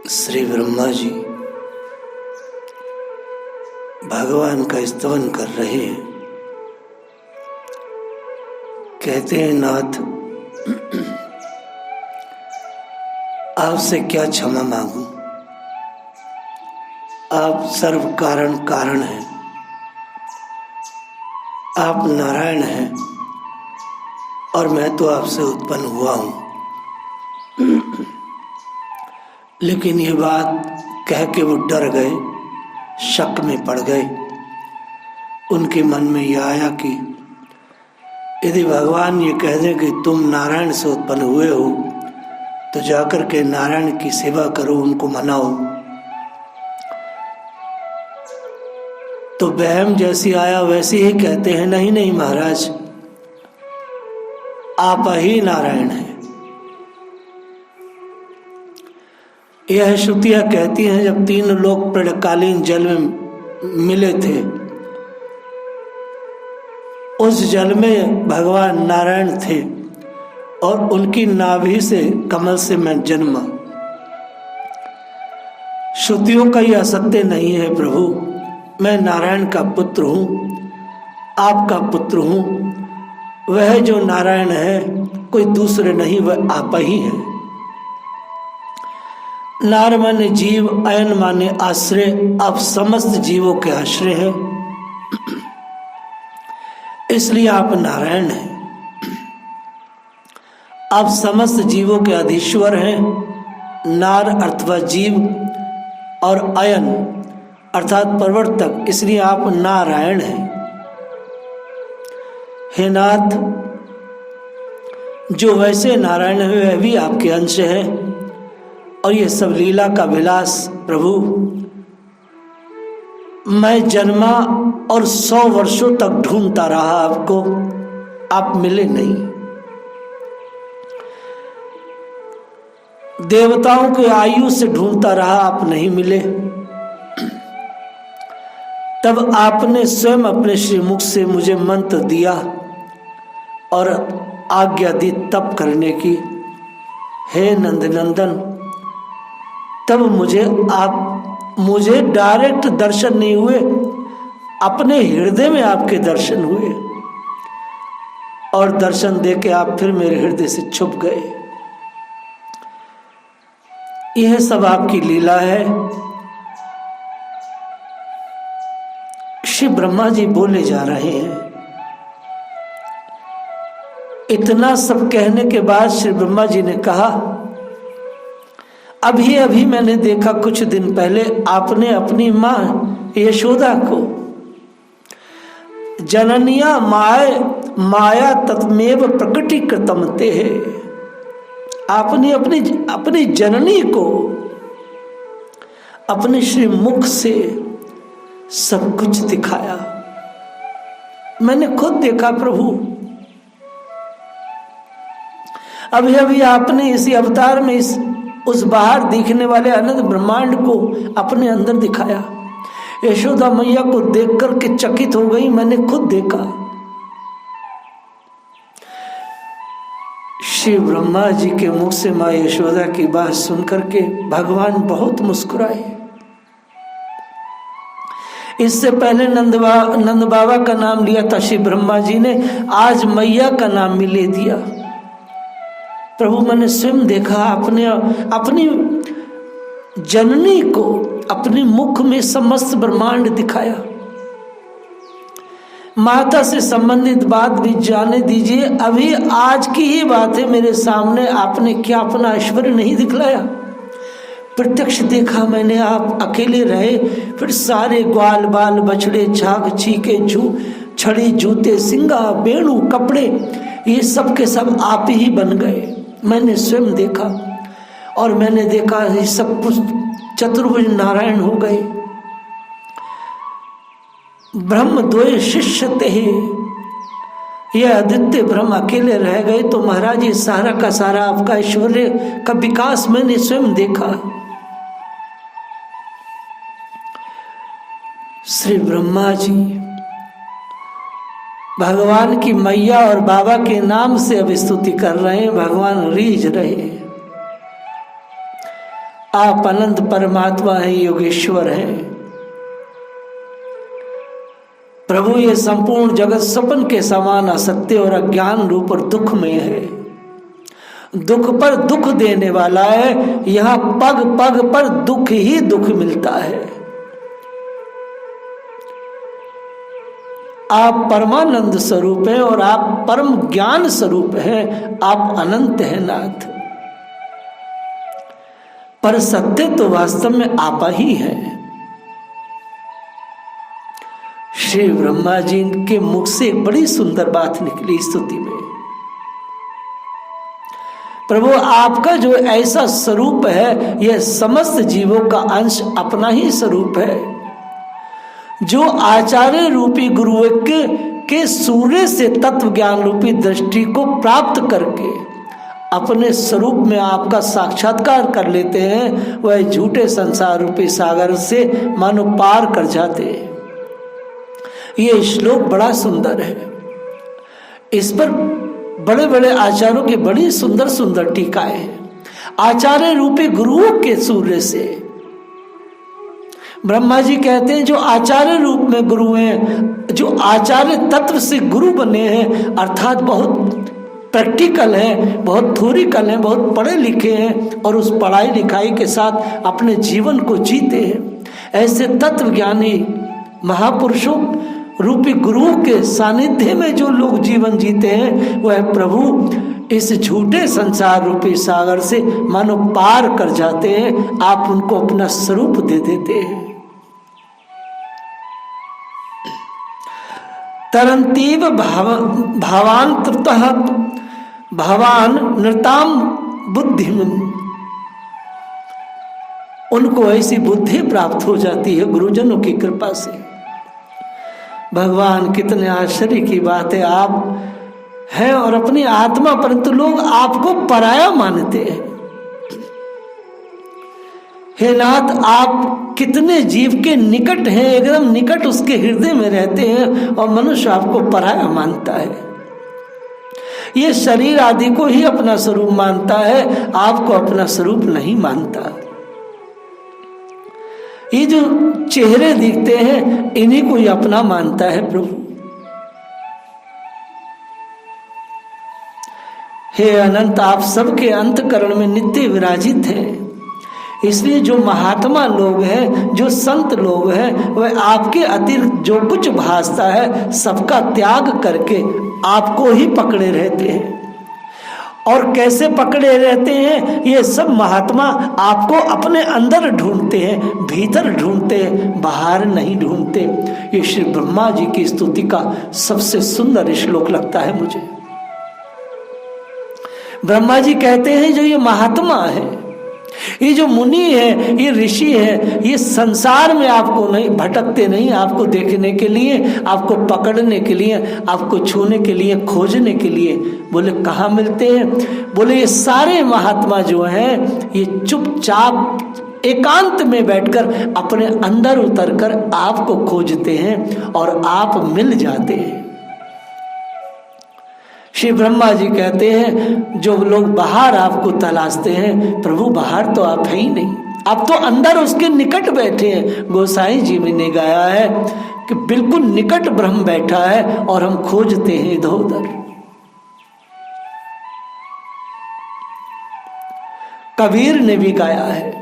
श्री ब्रह्मा जी भगवान का स्तवन कर रहे हैं। कहते हैं, नाथ आपसे क्या क्षमा मांगू, आप सर्व कारण कारण हैं, आप नारायण हैं और मैं तो आपसे उत्पन्न हुआ हूं। लेकिन ये बात कह के वो डर गए, शक में पड़ गए। उनके मन में यह आया कि यदि भगवान ये कह दें कि तुम नारायण से उत्पन्न हुए हो तो जाकर के नारायण की सेवा करो, उनको मनाओ। तो वहम जैसी आया वैसे ही कहते हैं, नहीं नहीं महाराज, आप ही नारायण हैं। यह श्रुतियां कहती हैं, जब तीन लोग प्रलयकालीन जल में मिले थे, उस जल में भगवान नारायण थे और उनकी नाभि से कमल से मैं जन्मा। श्रुतियों का यह असत्य नहीं है प्रभु, मैं नारायण का पुत्र हूं, आपका पुत्र हूं। वह जो नारायण है कोई दूसरे नहीं, वह आप ही है। नार माने जीव, अयन माने आश्रय, आप समस्त जीवों के आश्रय हैं, इसलिए आप नारायण हैं। आप समस्त जीवों के अधीश्वर हैं। नार अर्थवा जीव और अयन अर्थात प्रवर्तक, इसलिए आप नारायण हैं। हे नाथ, जो वैसे नारायण है वह भी आपके अंश है और ये सब लीला का विलास। प्रभु, मैं जन्मा और 100 वर्षों तक ढूंढता रहा आपको, आप मिले नहीं। देवताओं के आयु से ढूंढता रहा, आप नहीं मिले। तब आपने स्वयं अपने श्रीमुख से मुझे मंत्र दिया और आज्ञा दी तप करने की। हे नंदनंदन, तब मुझे डायरेक्ट दर्शन नहीं हुए, अपने हृदय में आपके दर्शन हुए और दर्शन देके आप फिर मेरे हृदय से छुप गए। यह सब आपकी लीला है। श्री ब्रह्मा जी बोले जा रहे हैं। इतना सब कहने के बाद श्री ब्रह्मा जी ने कहा, अभी अभी मैंने देखा, कुछ दिन पहले आपने अपनी मां यशोदा को जननिया माया तत्मेव प्रकटीकृतम ते, आपने अपनी जननी को अपने श्री मुख से सब कुछ दिखाया। मैंने खुद देखा प्रभु। अभी अभी आपने इसी अवतार में उस बाहर दिखने वाले अनंत ब्रह्मांड को अपने अंदर दिखाया। यशोदा मैया को देखकर के चकित हो गई, मैंने खुद देखा। श्री ब्रह्मा जी के मुख से मां यशोदा की बात सुनकर के भगवान बहुत मुस्कुराए। इससे पहले नंद बाबा का नाम लिया था श्री ब्रह्मा जी ने, आज मैया का नाम भी ले दिया। प्रभु, मैंने स्वयं देखा, अपनी जननी को अपने मुख में समस्त ब्रह्मांड दिखाया। माता से संबंधित बात भी जाने दीजिए, अभी आज की ही बात है मेरे सामने, आपने क्या अपना ऐश्वर्य नहीं दिखलाया? प्रत्यक्ष देखा मैंने, आप अकेले रहे, फिर सारे ग्वाल बाल बछड़े झाग छीके छड़ी जूते सिंगा बेणु कपड़े ये सब के सब आप ही बन गए। मैंने स्वयं देखा और मैंने देखा ये सब कुछ चतुर्भुज नारायण हो गए। ब्रह्म द्वय शिष्य ते, ये आदित्य ब्रह्म अकेले रह गए। तो महाराज ये सारा का सारा आपका ऐश्वर्य का विकास मैंने स्वयं देखा। श्री ब्रह्मा जी भगवान की मैया और बाबा के नाम से अब स्तुति कर रहे हैं। भगवान रीझ रहे हैं। आप अनंत परमात्मा हैं, योगेश्वर हैं। प्रभु ये संपूर्ण जगत सपन के समान असत्य और अज्ञान रूप और दुख में है, दुख पर दुख देने वाला है। यहाँ पग पग पर दुख ही दुख मिलता है। आप परमानंद स्वरूप हैं और आप परम ज्ञान स्वरूप हैं। आप अनंत हैं नाथ, पर सत्य तो वास्तव में आप ही हैं। श्री ब्रह्मा जी के मुख से एक बड़ी सुंदर बात निकली स्तुति में। प्रभु आपका जो ऐसा स्वरूप है, यह समस्त जीवों का अंश अपना ही स्वरूप है। जो आचार्य रूपी गुरु के सूर्य से तत्व ज्ञान रूपी दृष्टि को प्राप्त करके अपने स्वरूप में आपका साक्षात्कार कर लेते हैं, वह झूठे संसार रूपी सागर से मानो पार कर जाते हैं। ये श्लोक बड़ा सुंदर है। इस पर बड़े बड़े आचार्यों की बड़ी सुंदर सुंदर टीकाएं हैं। आचार्य रूपी गुरुओं के सूर्य से ब्रह्मा जी कहते हैं, जो आचार्य रूप में गुरु हैं, जो आचार्य तत्व से गुरु बने हैं, अर्थात बहुत प्रैक्टिकल हैं, बहुत थ्योरिकल हैं, बहुत पढ़े लिखे हैं और उस पढ़ाई लिखाई के साथ अपने जीवन को जीते हैं। ऐसे तत्व ज्ञानी महापुरुषों रूपी गुरुओं के सानिध्य में जो लोग जीवन जीते हैं, वह प्रभु इस झूठे संसार रूपी सागर से मानो पार कर जाते हैं। आप उनको अपना स्वरूप दे देते हैं। तरंतीव भावांतरतः भवान नृताम बुद्धि, उनको ऐसी बुद्धि प्राप्त हो जाती है गुरुजनों की कृपा से। भगवान कितने आश्चर्य की बात है, आप हैं और अपनी आत्मा, परंतु लोग आपको पराया मानते हैं। हे नाथ, आप कितने जीव के निकट हैं, एकदम निकट उसके हृदय में रहते हैं और मनुष्य आपको पराया मानता है। ये शरीर आदि को ही अपना स्वरूप मानता है, आपको अपना स्वरूप नहीं मानता। ये जो चेहरे दिखते हैं, इन्हीं को ही अपना मानता है प्रभु। हे अनंत, आप सबके अंतकरण में नित्य विराजित हैं। इसलिए जो महात्मा लोग हैं, जो संत लोग हैं, वह आपके अतिरिक्त जो कुछ भासता है सबका त्याग करके आपको ही पकड़े रहते हैं। और कैसे पकड़े रहते हैं? ये सब महात्मा आपको अपने अंदर ढूंढते हैं, भीतर ढूंढते हैं, बाहर नहीं ढूंढते। ये श्री ब्रह्मा जी की स्तुति का सबसे सुंदर श्लोक लगता है मुझे। ब्रह्मा जी कहते हैं, जो ये महात्मा है, ये जो मुनि है, ये ऋषि है, ये संसार में आपको नहीं भटकते नहीं, आपको देखने के लिए, आपको पकड़ने के लिए, आपको छूने के लिए, खोजने के लिए। बोले कहाँ मिलते हैं? बोले ये सारे महात्मा जो हैं, ये चुपचाप एकांत में बैठकर अपने अंदर उतरकर आपको खोजते हैं और आप मिल जाते हैं। श्री ब्रह्मा जी कहते हैं, जो लोग बाहर आपको तलाशते हैं, प्रभु बाहर तो आप है ही नहीं, आप तो अंदर उसके निकट बैठे हैं। गोसाई जी ने गाया है कि बिल्कुल निकट ब्रह्म बैठा है और हम खोजते हैं इधर उधर। कबीर ने भी गाया है,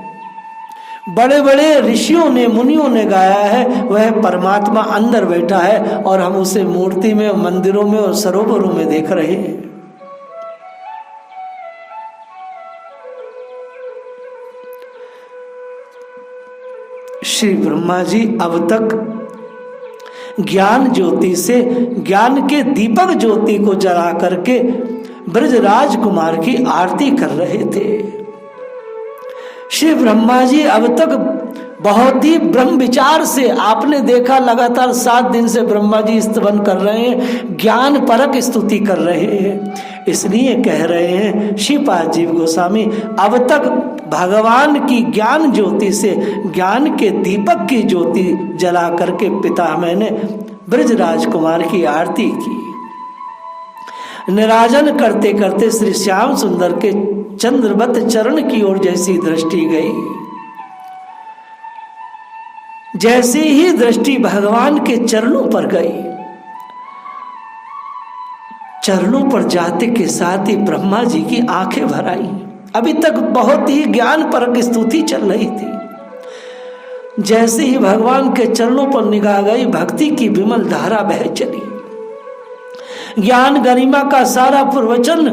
बड़े बड़े ऋषियों ने, मुनियों ने गाया है, वह परमात्मा अंदर बैठा है और हम उसे मूर्ति में, मंदिरों में और सरोवरों में देख रहे हैं। श्री ब्रह्मा जी अब तक ज्ञान ज्योति से, ज्ञान के दीपक ज्योति को जला करके ब्रजराज कुमार की आरती कर रहे थे। श्री ब्रह्मा जी अब तक बहुत ही ब्रह्म विचार से, आपने देखा लगातार 7 दिन से ब्रह्मा जी स्तवन कर रहे हैं, ज्ञान परक स्तुति कर रहे हैं। इसलिए कह रहे हैं श्रीपाद जीव गोस्वामी, अब तक भगवान की ज्ञान ज्योति से, ज्ञान के दीपक की ज्योति जला करके पिता मैंने ब्रजराज कुमार की आरती की। निराजन करते करते श्री श्याम सुंदर के चंद्रवत चरण की ओर जैसी दृष्टि गई, जैसे ही दृष्टि भगवान के चरणों पर गई, चरणों पर जाते के साथ ही ब्रह्मा जी की आंखें भर आई। अभी तक बहुत ही ज्ञान परक स्तुति चल रही थी, जैसे ही भगवान के चरणों पर निगाह गई, भक्ति की विमल धारा बह चली। ज्ञान गरिमा का सारा प्रवचन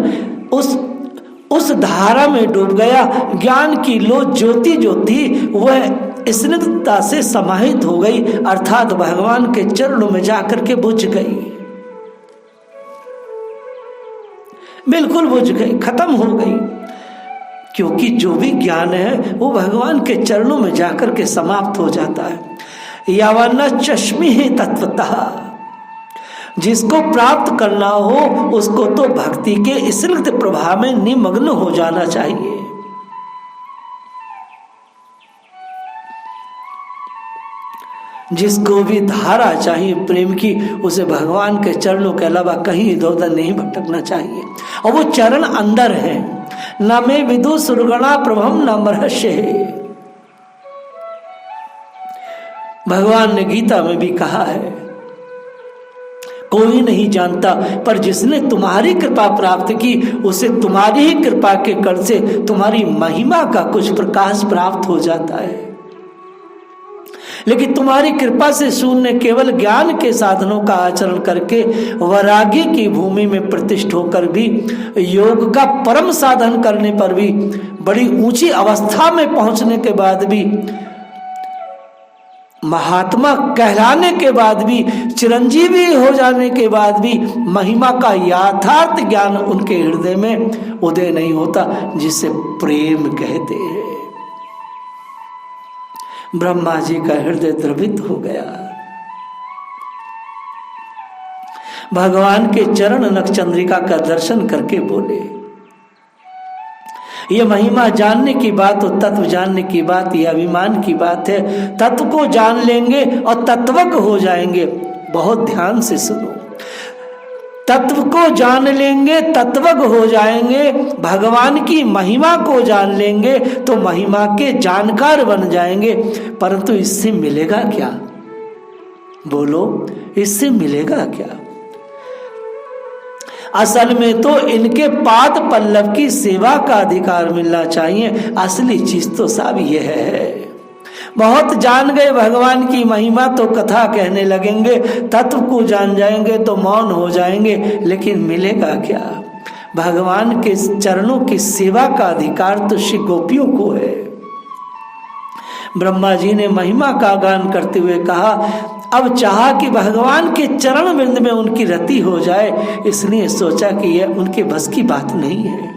उस धारा में डूब गया। ज्ञान की लो ज्योति जो थी वह स्निग्धता से समाहित हो गई, अर्थात भगवान के चरणों में जाकर के बुझ गई, बिल्कुल बुझ गई, खत्म हो गई। क्योंकि जो भी ज्ञान है वो भगवान के चरणों में जाकर के समाप्त हो जाता है। यावन्न चश्मी ही तत्वतः, जिसको प्राप्त करना हो उसको तो भक्ति के स्निग्ध प्रभाव में निमग्न हो जाना चाहिए। जिसको भी धारा चाहिए प्रेम की, उसे भगवान के चरणों के अलावा कहीं इधर उधर नहीं भटकना चाहिए। और वो चरण अंदर है। न मे विदु सुरगणा प्रभम न महर्षि, भगवान ने गीता में भी कहा है, कोई नहीं जानता, पर जिसने तुम्हारी कृपा प्राप्त की उसे तुम्हारी ही कृपा के कर से तुम्हारी महिमा का कुछ प्रकाश प्राप्त हो जाता है। लेकिन तुम्हारी कृपा से शून्य केवल ज्ञान के साधनों का आचरण करके वैराग्य की भूमि में प्रतिष्ठित होकर भी, योग का परम साधन करने पर भी, बड़ी ऊंची अवस्था में पहुंचने के बाद भी, महात्मा कहलाने के बाद भी, चिरंजीवी हो जाने के बाद भी महिमा का यथार्थ ज्ञान उनके हृदय में उदय नहीं होता, जिसे प्रेम कहते हैं। ब्रह्मा जी का हृदय द्रवित हो गया। भगवान के चरण नखचंद्रिका का दर्शन करके बोले, ये महिमा जानने की बात और तत्व जानने की बात, ये अभिमान की बात है। तत्व को जान लेंगे और तत्वज्ञ हो जाएंगे। बहुत ध्यान से सुनो, तत्व को जान लेंगे, तत्वज्ञ हो जाएंगे, भगवान की महिमा को जान लेंगे तो महिमा के जानकार बन जाएंगे। परंतु इससे मिलेगा क्या? बोलो, इससे मिलेगा क्या? असल में तो इनके पाद पल्लव की सेवा का अधिकार मिलना चाहिए। असली चीज तो सब ये है। बहुत जान गए भगवान की महिमा तो कथा कहने लगेंगे, तत्व को जान जाएंगे तो मौन हो जाएंगे, लेकिन मिलेगा क्या? भगवान के चरणों की सेवा का अधिकार तो श्री गोपियों को है। ब्रह्मा जी ने महिमा का गान करते हुए कहा, अब चाहा कि भगवान के चरण बिंद में उनकी रति हो जाए, इसलिए सोचा कि यह उनके बस की बात नहीं है।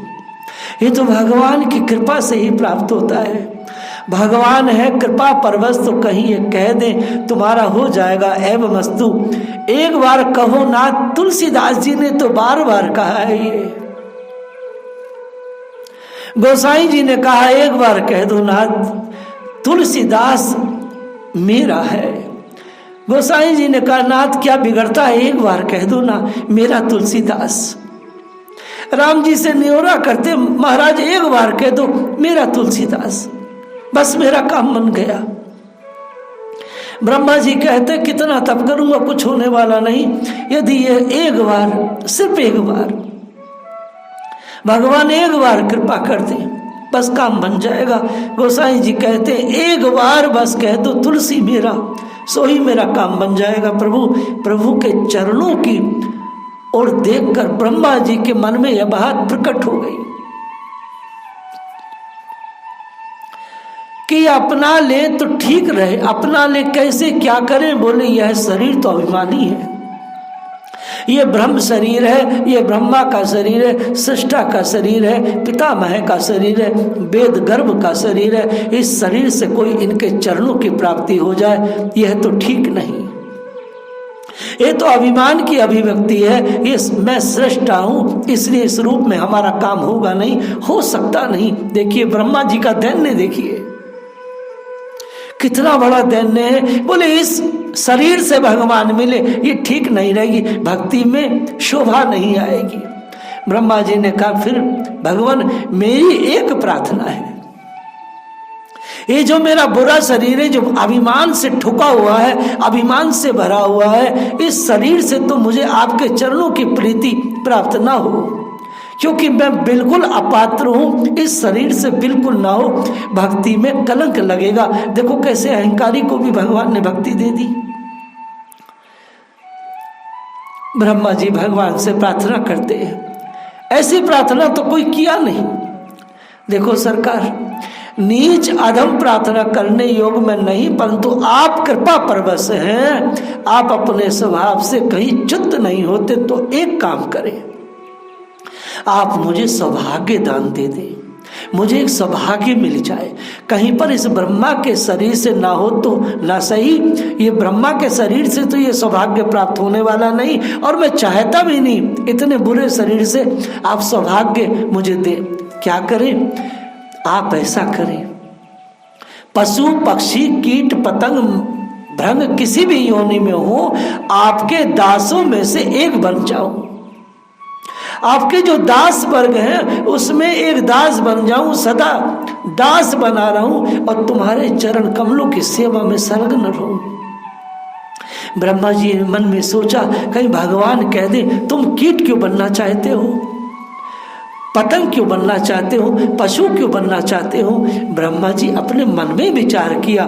ये तो भगवान की कृपा से ही प्राप्त होता है। भगवान है कृपा परवश, तो कहीं ये कह दे तुम्हारा हो जाएगा एवं मस्तु। एक बार कहो ना, तुलसीदास जी ने तो बार बार कहा है। ये गोसाई जी ने कहा एक बार कह दो ना, तुलसीदास मेरा है। गोसाई जी ने कहा नाथ क्या बिगड़ता है, एक बार कह दो ना मेरा तुलसीदास। राम जी से न्योरा करते, महाराज एक बार कह दो मेरा तुलसीदास, बस मेरा काम बन गया। ब्रह्मा जी कहते कितना तप करूंगा, कुछ होने वाला नहीं। यदि ये एक बार, सिर्फ एक बार, भगवान एक बार कृपा कर दे, बस काम बन जाएगा। गोसाई जी कहते एक बार बस कह दो तुलसी मेरा, सो ही मेरा काम बन जाएगा। प्रभु के चरणों की ओर देखकर ब्रह्मा जी के मन में यह बात प्रकट हो गई कि अपना ले तो ठीक रहे। अपना ले कैसे, क्या करें? बोले यह शरीर तो अभिमानी है, ये ब्रह्म शरीर है, ये ब्रह्मा का शरीर है, सृष्टा का शरीर है, पितामह का शरीर है, वेद गर्भ का शरीर है। इस शरीर से कोई इनके चरणों की प्राप्ति हो जाए, यह तो ठीक नहीं। ये तो अभिमान की अभिव्यक्ति है। ये मैं सृष्टा हूं, इसलिए इस रूप में हमारा काम होगा नहीं, हो सकता नहीं। देखिए ब्रह्मा जी का दैन्य देखिए, कितना बड़ा दैन्य है। बोले इस शरीर से भगवान मिले, ये ठीक नहीं रहेगी, भक्ति में शोभा नहीं आएगी। ब्रह्मा जी ने कहा, फिर भगवान मेरी एक प्रार्थना है, ये जो मेरा बुरा शरीर है, जो अभिमान से ठुका हुआ है, अभिमान से भरा हुआ है, इस शरीर से तो मुझे आपके चरणों की प्रीति प्राप्त ना हो, क्योंकि मैं बिल्कुल अपात्र हूं, इस शरीर से बिल्कुल ना हो, भक्ति में कलंक लगेगा। देखो कैसे अहंकारी को भी भगवान ने भक्ति दे दी। ब्रह्मा जी भगवान से प्रार्थना करते हैं, ऐसी प्रार्थना तो कोई किया नहीं। देखो सरकार, नीच अधम प्रार्थना करने योग में नहीं, परंतु आप कृपा परवश हैं, आप अपने स्वभाव से कहीं च्युत नहीं होते, तो एक काम करें, आप मुझे सौभाग्य दान दे दें, मुझे एक सौभाग्य मिल जाए। कहीं पर इस ब्रह्मा के शरीर से ना हो तो ना सही, ये ब्रह्मा के शरीर से तो ये सौभाग्य प्राप्त होने वाला नहीं, और मैं चाहता भी नहीं, इतने बुरे शरीर से आप सौभाग्य मुझे दें। क्या करें? आप ऐसा करें, पशु पक्षी कीट पतंग भ्रंग किसी भी योनि में हो, आपके दासों में से एक बन जाऊं, आपके जो दास वर्ग हैं उसमें एक दास बन जाऊं, सदा दास बना रहूं और तुम्हारे चरण कमलों की सेवा में संलग्न रहूं। ब्रह्मा जी ने मन में सोचा, कहीं भगवान कह दे तुम कीट क्यों बनना चाहते हो, पतंग क्यों बनना चाहते हो, पशु क्यों बनना चाहते हो। ब्रह्मा जी अपने मन में विचार किया,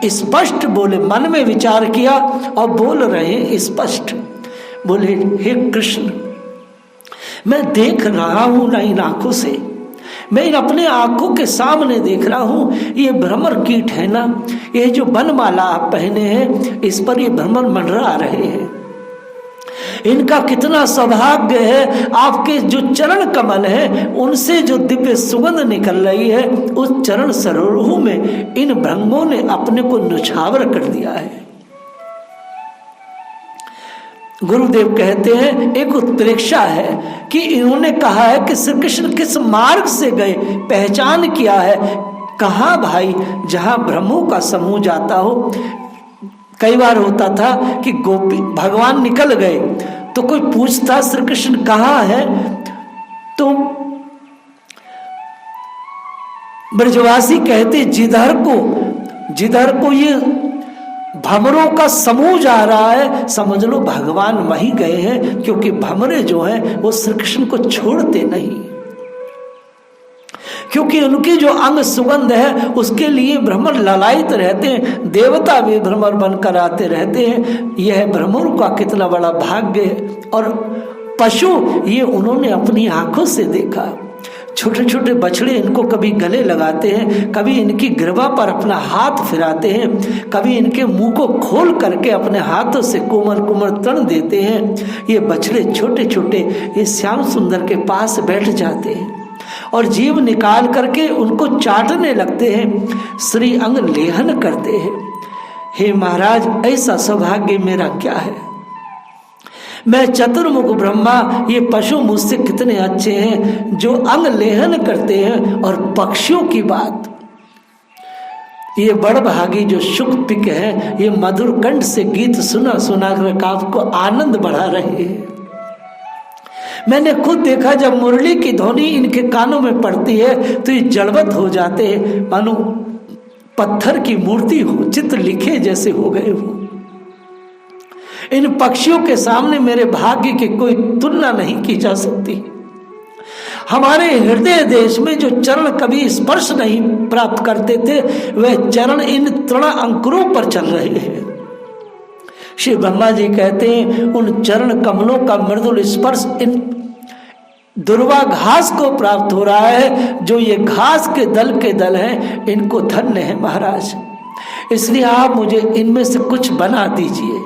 स्पष्ट बोले, मन में विचार किया और बोल रहे हैं स्पष्ट, बोले हे कृष्ण, मैं देख रहा हूं ना इन आंखों से, मैं इन अपने आंखों के सामने देख रहा हूं, ये भ्रमर कीट है ना, ये जो बनमाला आप पहने हैं इस पर ये भ्रमर मंडरा रहे हैं, इनका कितना सौभाग्य है, आपके जो चरण कमल है उनसे जो दिव्य सुगंध निकल रही है, उस चरण सरोह में इन भ्रमों ने अपने को न्यौछावर कर दिया है। गुरुदेव कहते हैं एक उत्प्रेक्षा है कि इन्होंने कहा है कि श्री कृष्ण किस मार्ग से गए, पहचान किया है, कहा भाई जहां भ्रमों का समूह जाता हो। कई बार होता था कि गोपी भगवान निकल गए तो कोई पूछता श्री कृष्ण कहाँ है, तो ब्रजवासी कहते जिधर को ये भमरों का समूह जा रहा है, समझ लो भगवान वहीं गए हैं, क्योंकि भमरे जो हैं वो श्री कृष्ण को छोड़ते नहीं, क्योंकि उनकी जो अंग सुगंध है उसके लिए भ्रमर ललायित रहते हैं, देवता भी भ्रमर बनकर आते रहते हैं। यह भ्रमर का कितना बड़ा भाग्य है। और पशु ये उन्होंने अपनी आंखों से देखा, छोटे छोटे बछड़े इनको कभी गले लगाते हैं, कभी इनकी गिरवा पर अपना हाथ फिराते हैं, कभी इनके मुंह को खोल करके अपने हाथों से कोमल कोमल तन देते हैं। ये बछड़े छोटे छोटे ये श्याम सुंदर के पास बैठ जाते हैं और जीभ निकाल करके उनको चाटने लगते हैं, श्री अंग लेहन करते हैं। हे महाराज, ऐसा सौभाग्य मेरा क्या है, मैं चतुर्मुख ब्रह्मा, ये पशु मुझसे कितने अच्छे हैं जो अंग लेहन करते हैं। और पक्षियों की बात, ये बड़भागी जो शुकपिक है, ये मधुर कंठ से गीत सुना सुना कर आपको आनंद बढ़ा रहे हैं। मैंने खुद देखा जब मुरली की ध्वनि इनके कानों में पड़ती है तो ये जड़वत हो जाते हैं, मानो पत्थर की मूर्ति हो, चित्र लिखे जैसे हो गए हो। इन पक्षियों के सामने मेरे भाग्य की कोई तुलना नहीं की जा सकती। हमारे हृदय देश में जो चरण कभी स्पर्श नहीं प्राप्त करते थे, वह चरण इन तृण अंकुरों पर चल रहे हैं। श्री ब्रह्मा जी कहते हैं उन चरण कमलों का मृदुल स्पर्श इन दुर्वा घास को प्राप्त हो रहा है, जो ये घास के दल हैं, इनको धन्य है महाराज। इसलिए आप मुझे इनमें से कुछ बना दीजिए,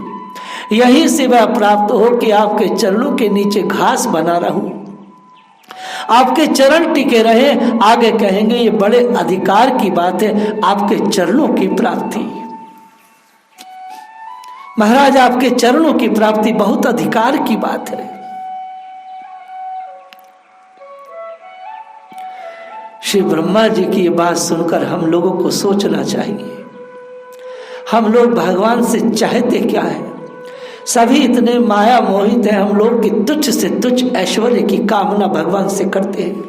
यही सेवा प्राप्त हो कि आपके चरणों के नीचे घास बना रहूं, आपके चरण टिके रहे। आगे कहेंगे ये बड़े अधिकार की बात है, आपके चरणों की प्राप्ति। महाराज, आपके चरणों की प्राप्ति बहुत अधिकार की बात है। श्री ब्रह्मा जी की ये बात सुनकर हम लोगों को सोचना चाहिए, हम लोग भगवान से चाहते क्या है। सभी इतने माया मोहित हैं हम लोग कि तुच्छ से तुच्छ ऐश्वर्य की कामना भगवान से करते हैं।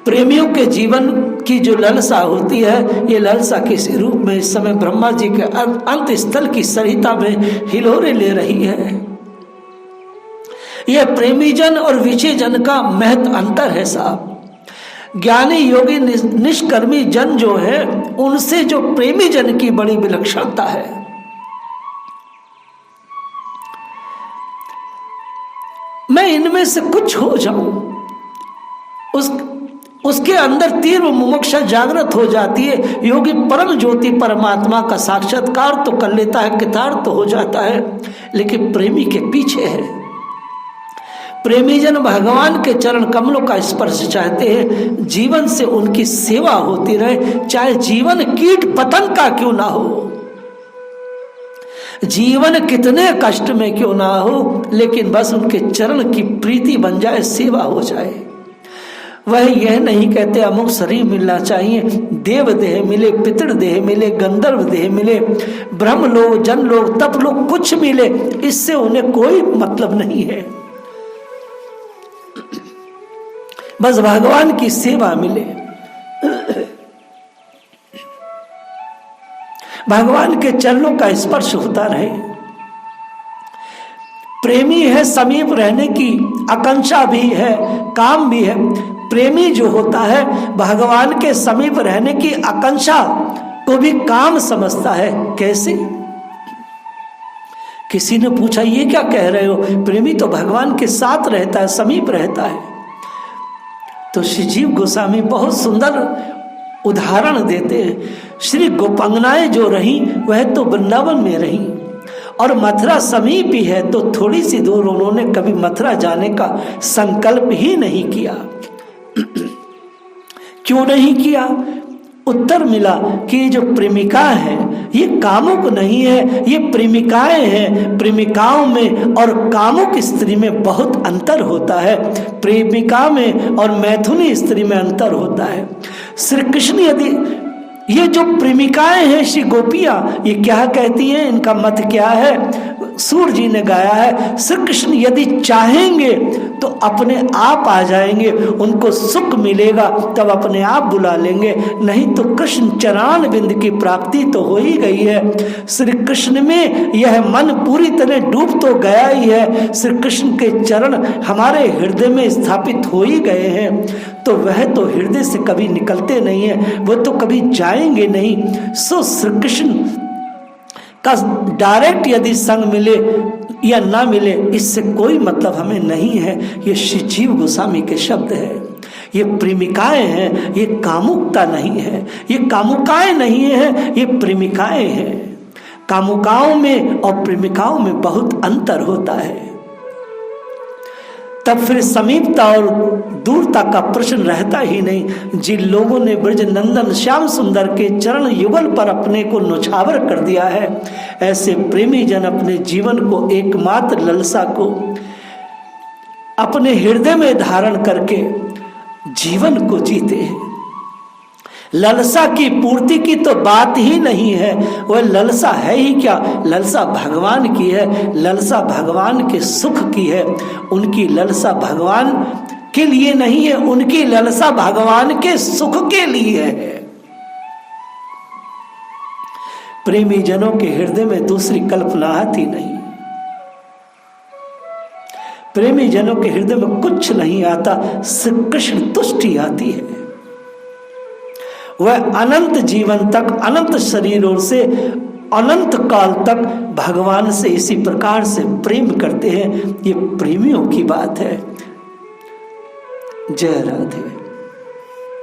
प्रेमियों के जीवन की जो लालसा होती है, ये लालसा किस रूप में इस समय ब्रह्मा जी के अंत स्थल की सरिता में हिलोरे ले रही है। यह प्रेमी जन और विषय जन का महत अंतर है साहब। ज्ञानी योगी निष्कर्मी जन जो है, उनसे जो प्रेमी जन की बड़ी विलक्षणता है। मैं इनमें से कुछ हो जाऊं, उसके अंदर तीव्र मुमुक्षा जागृत हो जाती है। योगी परम ज्योति परमात्मा का साक्षात्कार तो कर लेता है, कृतार्थ तो हो जाता है, लेकिन प्रेमी के पीछे है। प्रेमी जन भगवान के चरण कमलों का स्पर्श चाहते हैं, जीवन से उनकी सेवा होती रहे, चाहे जीवन कीट पतंग का क्यों ना हो, जीवन कितने कष्ट में क्यों ना हो, लेकिन बस उनके चरण की प्रीति बन जाए, सेवा हो जाए। वह यह नहीं कहते अमुक शरीर मिलना चाहिए, देव देह मिले, पितृ देह मिले, गंधर्व देह मिले, ब्रह्म लोग, जन लोग, तप लोग, कुछ मिले, इससे उन्हें कोई मतलब नहीं है। बस भगवान की सेवा मिले, भगवान के चरणों का स्पर्श होता रहे। प्रेमी है, समीप रहने की आकांक्षा भी है, काम भी है। प्रेमी जो होता है भगवान के समीप रहने की आकांक्षा को भी काम समझता है। कैसे? किसी ने पूछा ये क्या कह रहे हो, प्रेमी तो भगवान के साथ रहता है, समीप रहता है। तो श्री जीव गोस्वामी बहुत सुंदर उदाहरण देते हैं। श्री गोपांगनाएं जो रही वह तो वृंदावन में रही, और मथुरा समीप ही है, तो थोड़ी सी दूर उन्होंने कभी मथुरा जाने का संकल्प ही नहीं किया। क्यों नहीं किया? उत्तर मिला कि ये जो प्रेमिका है ये कामुक नहीं है, ये प्रेमिकाएं हैं। प्रेमिकाओं में और कामुक स्त्री में बहुत अंतर होता है, प्रेमिका में और मैथुनी स्त्री में अंतर होता है। श्री कृष्ण यदि ये जो प्रेमिकाएं हैं, श्री गोपियां, ये क्या कहती हैं, इनका मत क्या है? सूर जी ने गाया है, श्री कृष्ण यदि चाहेंगे तो अपने आप आ जाएंगे, उनको सुख मिलेगा तब अपने आप बुला लेंगे, नहीं तो कृष्ण चरण बिंद की प्राप्ति तो हो ही गई है। श्री कृष्ण में यह मन पूरी तरह डूब तो गया ही है, श्री कृष्ण के चरण हमारे हृदय में स्थापित हो ही गए हैं, तो वह तो हृदय से कभी निकलते नहीं है, वो तो कभी जाएंगे नहीं। सो श्री कृष्ण का डायरेक्ट यदि संग मिले या ना मिले, इससे कोई मतलब हमें नहीं है। ये श्री जीव गोस्वामी के शब्द है। ये प्रेमिकाएं हैं, ये कामुकता नहीं है, ये कामुकाएं नहीं है, ये प्रेमिकाएं हैं। कामुकाओं में और प्रेमिकाओं में बहुत अंतर होता है। तब फिर समीपता और दूरता का प्रश्न रहता ही नहीं। जिन लोगों ने ब्रज नंदन श्याम सुंदर के चरण युगल पर अपने को न्योछावर कर दिया है, ऐसे प्रेमी जन अपने जीवन को एकमात्र ललसा को अपने हृदय में धारण करके जीवन को जीते हैं। ललसा की पूर्ति की तो बात ही नहीं है, वह ललसा है ही क्या? ललसा भगवान की है, ललसा भगवान के सुख की है। उनकी ललसा भगवान के लिए नहीं है, उनकी ललसा भगवान के सुख के लिए है। प्रेमी जनों के हृदय में दूसरी कल्पना आती नहीं, प्रेमी जनों के हृदय में कुछ नहीं आता, श्री कृष्ण तुष्टि आती है। वह अनंत जीवन तक, अनंत शरीरों से अनंत काल तक भगवान से इसी प्रकार से प्रेम करते हैं। ये प्रेमियों की बात है। जय राधे।